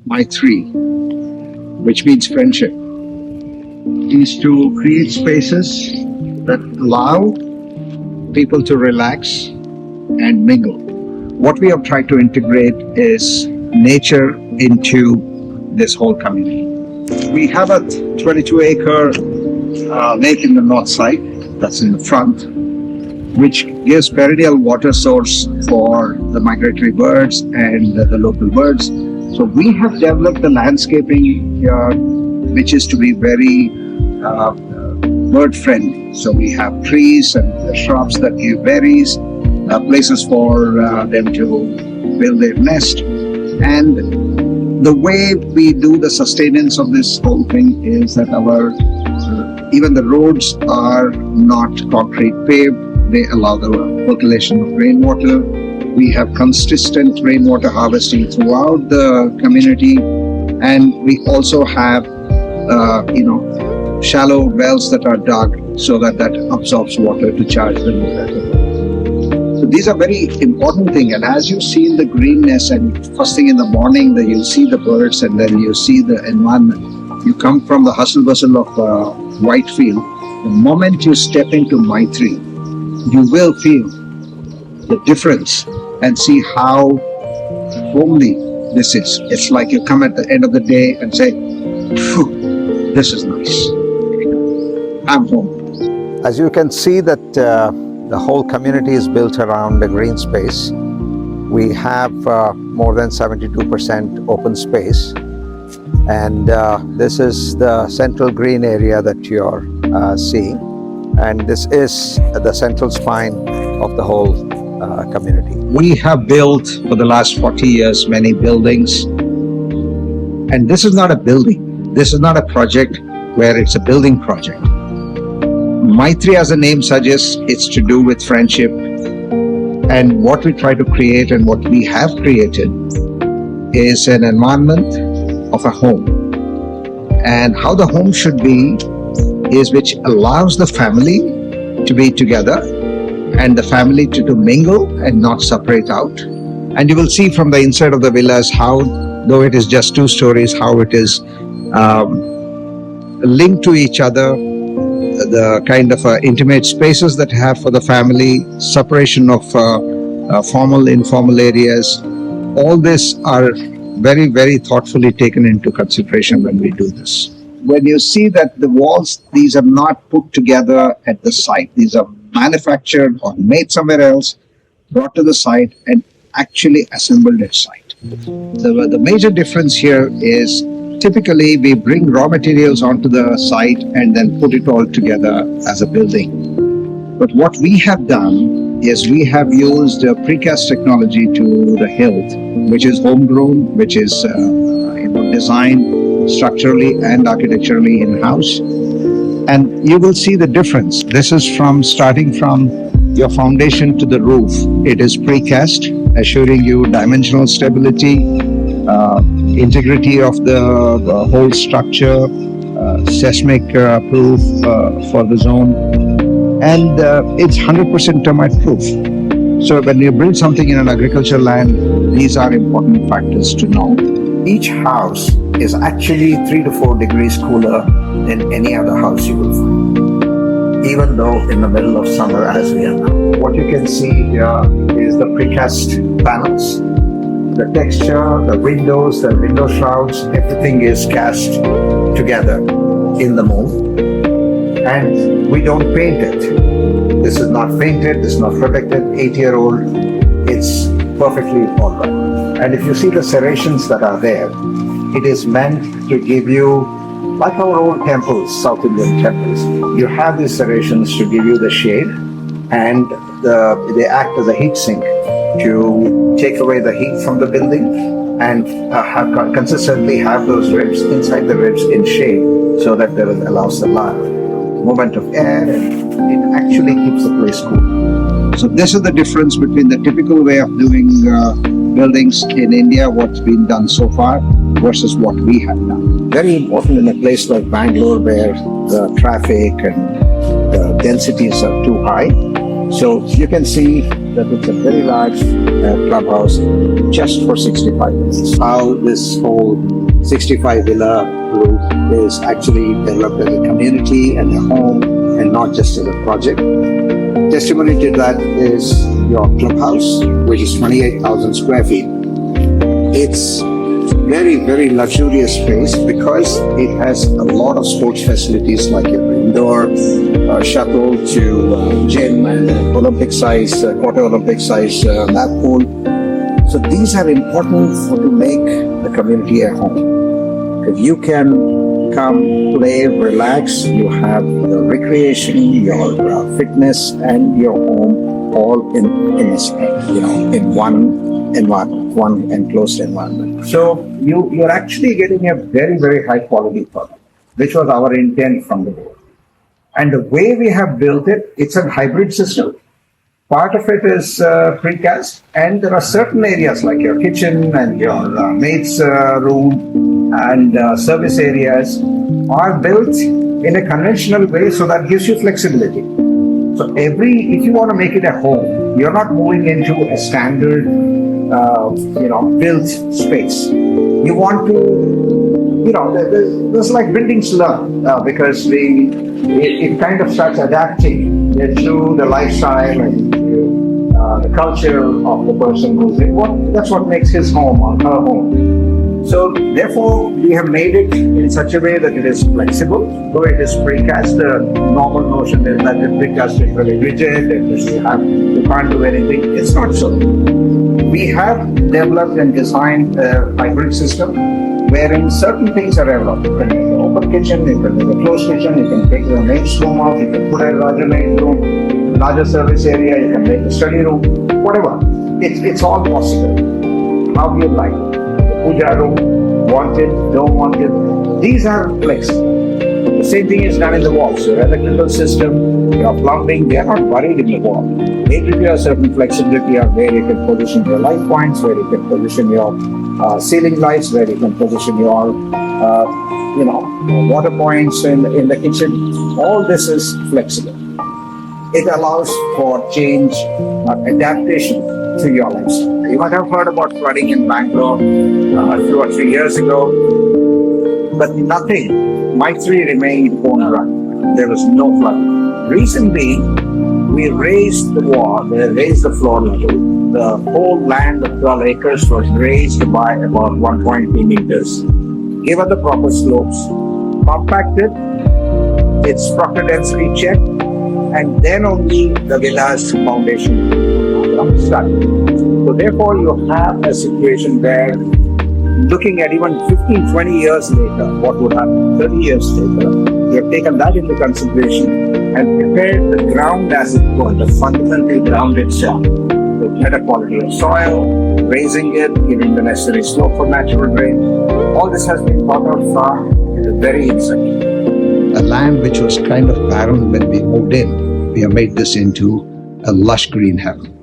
Maitri, which means friendship, is to create spaces that allow people to relax and mingle. What we have tried to integrate is nature into this whole community. We have a 22-acre lake in the north side, that's in the front, which gives perennial water source for the migratory birds and the local birds. So we have developed the landscaping here, which is to be very bird friendly. So we have trees and shrubs that give berries, places for them to build their nest. And the way we do the sustenance of this whole thing is that our even the roads are not concrete paved. They allow the percolation of rainwater. We have consistent rainwater harvesting throughout the community, and we also have shallow wells that are dug so that absorbs water to charge the reservoir. So these are very important things. And as you see in the greenness, and first thing in the morning, that you see the birds, and then you see the environment. You come from the hustle bustle of Whitefield. The moment you step into Maitri, you will feel the difference and see how homely this is. It's like you come at the end of the day and say, "Phew, this is nice. I'm home." As you can see that the whole community is built around a green space. We have more than 72% open space. And this is the central green area that you're seeing. And this is the central spine of the whole community. We have built for the last 40 years many buildings. And this is not a building. This is not a project where it's a building project. Maitri, as the name suggests, it's to do with friendship. And what we try to create and what we have created is an environment of a home. And how the home should be is which allows the family to be together and the family to mingle and not separate out. And you will see from the inside of the villas how, though it is just 2 stories, how it is linked to each other, the kind of intimate spaces that have for the family, separation of formal, informal areas. All this are very, very thoughtfully taken into consideration when we do this. When you see that the walls, these are not put together at the site. These are manufactured or made somewhere else, brought to the site and actually assembled at site. The major difference here is typically we bring raw materials onto the site and then put it all together as a building. But what we have done is we have used precast technology to the hilt, which is homegrown, which is designed structurally and architecturally in-house. And you will see the difference. This is starting from your foundation to the roof. It is precast, assuring you dimensional stability, integrity of the whole structure, seismic proof for the zone, and it's 100% termite proof. So when you build something in an agricultural land, these are important factors to know. Each house is actually 3 to 4 degrees cooler than any other house you will find, even though in the middle of summer as we are now. What you can see here is the precast panels. The texture, the windows, the window shrouds, everything is cast together in the mold. And we don't paint it. This is not painted, this is not protected, 8-year-old, it's perfectly all right. And if you see the serrations that are there, it is meant to give you, like our old temples, South Indian temples, you have these serrations to give you the shade, and they act as a heat sink to take away the heat from the building and consistently have those ribs, inside the ribs in shade, so that there allows the movement of air, and it actually keeps the place cool. So this is the difference between the typical way of doing buildings in India, what's been done so far, versus what we have done. Very important in a place like Bangalore, where the traffic and the densities are too high. So you can see that it's a very large clubhouse just for 65 villas. How this whole 65 villa group is actually developed as a community and a home and not just as a project. Testimony to that is your clubhouse, which is 28,000 square feet. It's very, very luxurious space because it has a lot of sports facilities like your indoor shuttle to gym and Olympic size, quarter Olympic size lap pool. So these are important to make the community a home. If you can come, play, relax, you have your recreation, your fitness, and your home all in one environment, one enclosed environment. So you're actually getting a very, very high quality product, which was our intent from the board. And the way we have built it, it's a hybrid system. Part of it is precast, and there are certain areas like your kitchen and your maid's room and service areas are built in a conventional way, so that gives you flexibility. So if you want to make it a home, you're not moving into a standard, built space. You want to, there's like buildings learn because it kind of starts adapting to the lifestyle and the culture of the person who's in. That's what makes his home or her home. So therefore, we have made it in such a way that it is flexible. Though it is precast, the normal notion is that the precast is very rigid and you can't do anything. It's not so. We have developed and designed a hybrid system wherein certain things are developed. You can make an open kitchen, you can make a closed kitchen, you can take the maid's room out, you can put a larger maid's room, larger service area, you can make a study room, whatever. It's all possible. How you like it. The puja room, want it, don't want it. These are flexible. The same thing is done in the walls. Your electrical system, your plumbing, they are not buried in the wall. They give you a certain flexibility of where you can position your light points, where you can position your ceiling lights, where you can position your water points in the kitchen. All this is flexible. It allows for change, adaptation to your lifestyle. You might have heard about flooding in Bangalore 2 or 3 years ago, but nothing. Maitri remained home run. There was no flooding. Reason being, we raised the wall, raised the floor level. The whole land of 12 acres was raised by about 1.3 meters. Gave it the proper slopes, compacted, its structural density checked, and then only the villa's foundation started. So therefore, you have a situation where looking at even 15, 20 years later, what would happen 30 years later, we have taken that into consideration and prepared the ground as it was, the fundamental ground itself, with better quality of soil, raising it, giving the necessary slope for natural drain. All this has been thought of from the very inception. A land which was kind of barren when we moved in, we have made this into a lush green heaven.